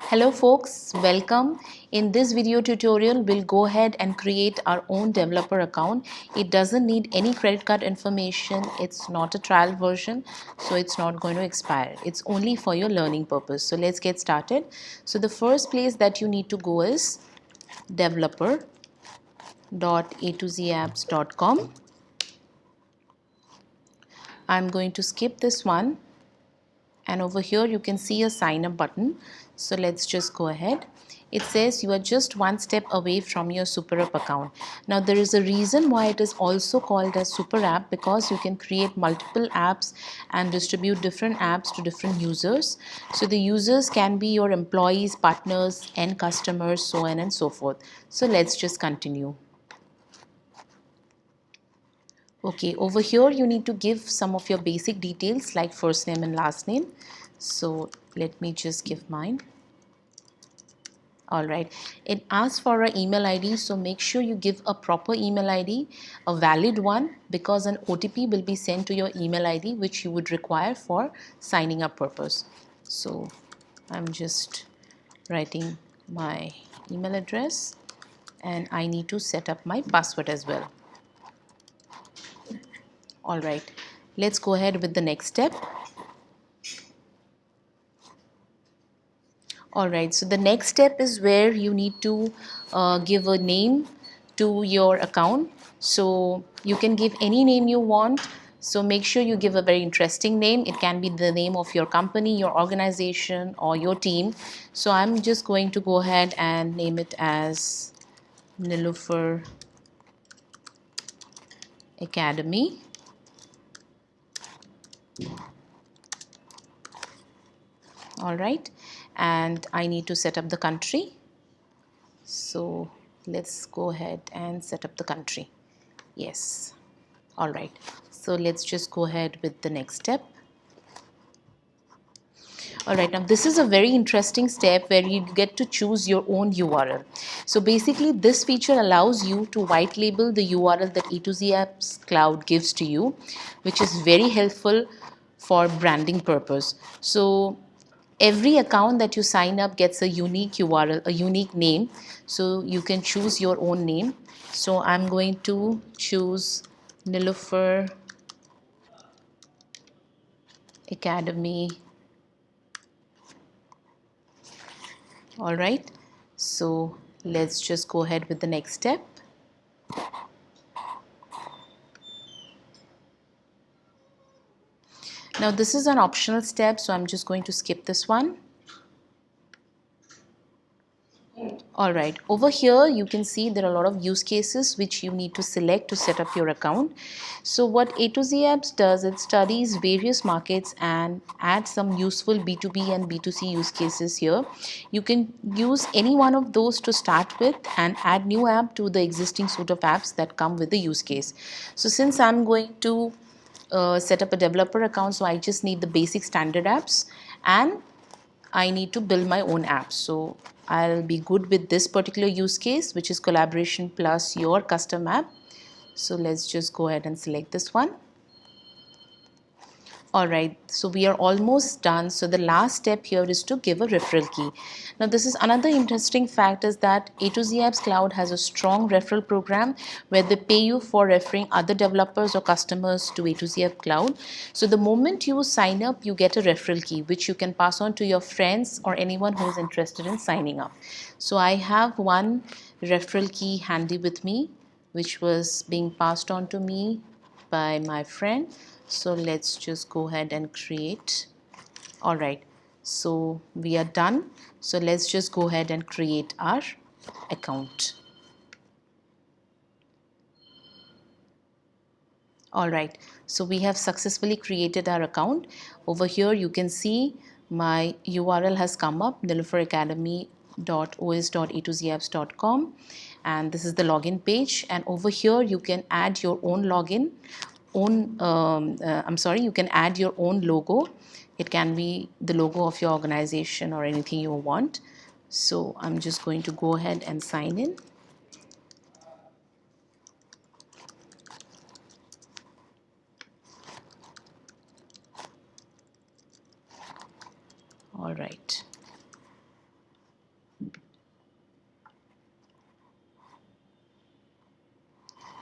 Hello folks, welcome. In this video tutorial, we'll go ahead and create our own developer account. It doesn't need any credit card information. It's not a trial version, so it's not going to expire. It's only for your learning purpose. So let's get started. So the first place that you need to go is developer.a2zapps.com. I'm going to skip this one. And over here you can see a sign up button. So let's just go ahead. It says you are just one step away from your super app account. Now there is a reason why it is also called as super app, because you can create multiple apps and distribute different apps to different users. So the users can be your employees, partners, end customers, so on and so forth. So let's just continue. Okay, over here you need to give some of your basic details like first name and last name. So let me just give mine. All right, it asks for an email ID, so make sure you give a proper email ID, a valid one, because an OTP will be sent to your email ID which you would require for signing up purpose. So I'm just writing my email address and I need to set up my password as well. All right, let's go ahead with the next step. All right, so the next step is where you need to give a name to your account. So you can give any name you want. So make sure you give a very interesting name. It can be the name of your company, your organization, or your team. So I'm just going to go ahead and name it as Nilofer Academy. All right, and I need to set up the country. So let's go ahead and set up the country. Yes. All right. So let's just go ahead with the next step. All right, now this is a very interesting step where you get to choose your own URL. So basically this feature allows you to white label the URL that A2Z Apps Cloud gives to you, which is very helpful for branding purpose. So every account that you sign up gets a unique URL, a unique name. So you can choose your own name. So I'm going to choose Nilofer Academy. All right, so let's just go ahead with the next step. Now this is an optional step, so I'm just going to skip this one. All right, over here you can see there are a lot of use cases which you need to select to set up your account. So what A2Z Apps does, it studies various markets and adds some useful B2B and B2C use cases here. You can use any one of those to start with and add new app to the existing suite of apps that come with the use case. So since I'm going to set up a developer account, so I just need the basic standard apps and I need to build my own app. So I'll be good with this particular use case, which is collaboration plus your custom app. So let's just go ahead and select this one. All right, so we are almost done. So the last step here is to give a referral key. Now this is another interesting fact, is that A2Z Apps Cloud has a strong referral program where they pay you for referring other developers or customers to A2Z Apps Cloud. So the moment you sign up, you get a referral key which you can pass on to your friends or anyone who is interested in signing up. So I have one referral key handy with me, which was being passed on to me by my friend. So let's just go ahead and create. All right, so we are done. So let's just go ahead and create our account. All right, so we have successfully created our account. Over here you can see my URL has come up, niloferacademy.os.a2zapps.com, and this is the login page. And over here you can add your own login, you can add your own logo. It can be the logo of your organization or anything you want. So I'm just going to go ahead and sign in. All right.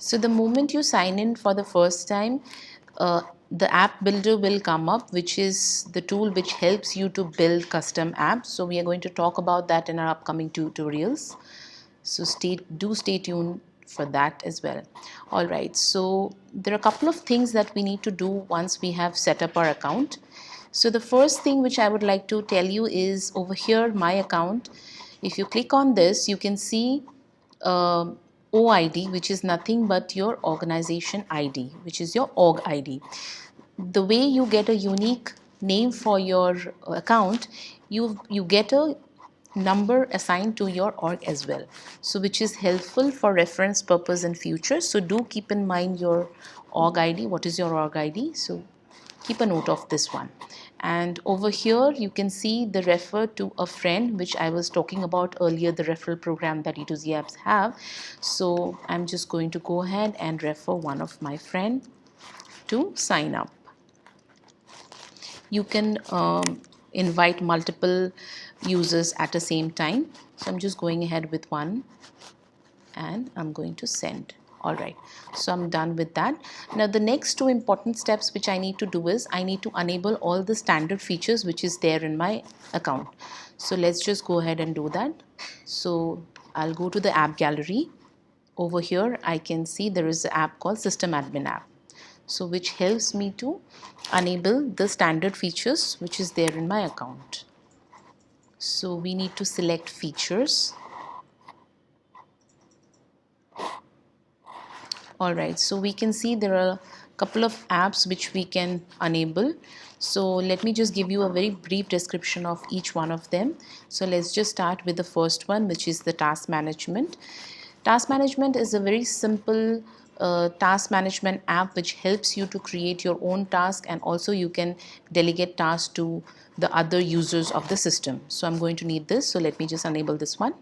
So the moment you sign in for the first time, the app builder will come up, which is the tool which helps you to build custom apps. So we are going to talk about that in our upcoming tutorials. So do stay tuned for that as well. All right, so there are a couple of things that we need to do once we have set up our account. So the first thing which I would like to tell you is over here, my account. If you click on this, you can see uh, OID, which is nothing but your organization ID, which is your org ID. The way you get a unique name for your account, you get a number assigned to your org as well, so which is helpful for reference purpose in future. So do keep in mind your org ID. What is your org ID? So keep a note of this one. And over here you can see the refer to a friend, which I was talking about earlier, the referral program that E2Z apps have. So I'm just going to go ahead and refer one of my friend to sign up. You can invite multiple users at the same time. So I'm just going ahead with one and I'm going to send. All right, so I'm done with that. Now the next two important steps which I need to do is I need to enable all the standard features which is there in my account. So let's just go ahead and do that. So I'll go to the app gallery. Over here I can see there is an app called System Admin app, so which helps me to enable the standard features which is there in my account. So we need to select features. All right, so we can see there are a couple of apps which we can enable. So let me just give you a very brief description of each one of them. So let's just start with the first one, which is the task management. Task management is a very simple task management app which helps you to create your own task, and also you can delegate tasks to the other users of the system. So I'm going to need this. So let me just enable this one.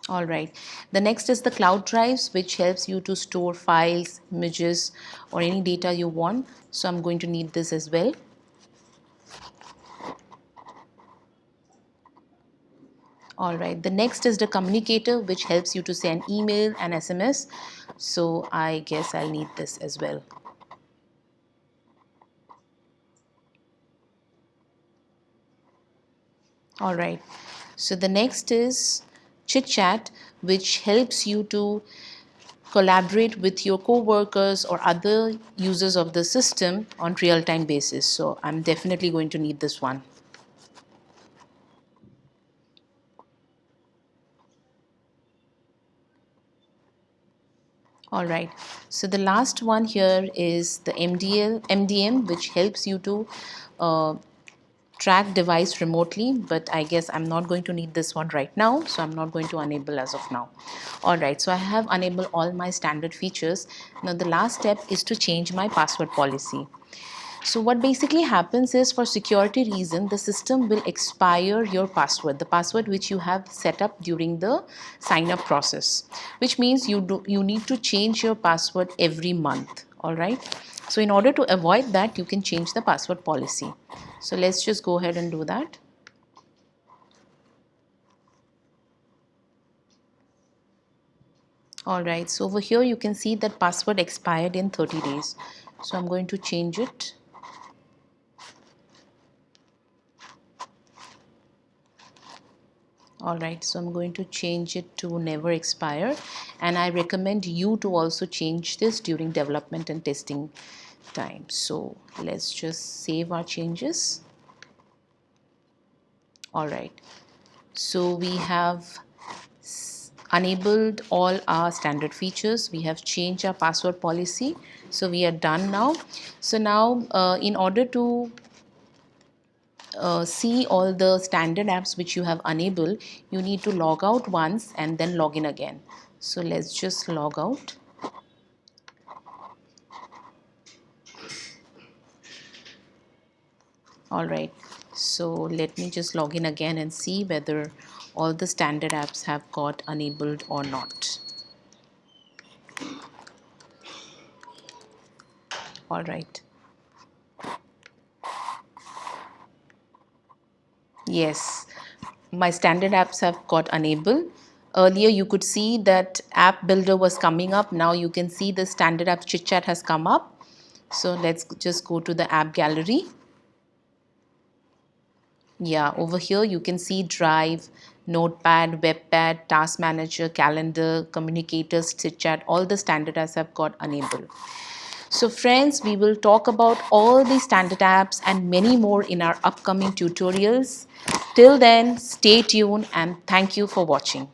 All right. The next is the cloud drives, which helps you to store files, images, or any data you want. So I'm going to need this as well. All right. The next is the communicator, which helps you to send email and SMS. So I guess I'll need this as well. All right. So the next is chit chat, which helps you to collaborate with your co-workers or other users of the system on real-time basis. So I'm definitely going to need this one. All right. So the last one here is the MDM, which helps you to uh, track device remotely, but I guess I'm not going to need this one right now, so I'm not going to enable as of now. All right, so I have enabled all my standard features. Now the last step is to change my password policy. So what basically happens is, for security reason, the system will expire your password, the password which you have set up during the sign up process, which means you need to change your password every month. All right. So in order to avoid that, you can change the password policy. So let's just go ahead and do that. All right. So over here, you can see that password expired in 30 days. So I'm going to change it. All right, so I'm going to change it to never expire, and I recommend you to also change this during development and testing time. So let's just save our changes. All right, so we have enabled all our standard features. We have changed our password policy. So we are done now. So now in order to see all the standard apps which you have enabled, you need to log out once and then log in again. So let's just log out. All right, so let me just log in again and see whether all the standard apps have got enabled or not. All right. Yes. my standard apps have got enabled. Earlier you could see that app builder was coming up. Now you can see the standard apps chit chat has come up. So let's just go to the app gallery. Yeah, over here you can see Drive, Notepad, Webpad, Task Manager, Calendar, Communicators, chit chat. All the standard apps have got enabled. So friends, we will talk about all the standard apps and many more in our upcoming tutorials. Till then, stay tuned and thank you for watching.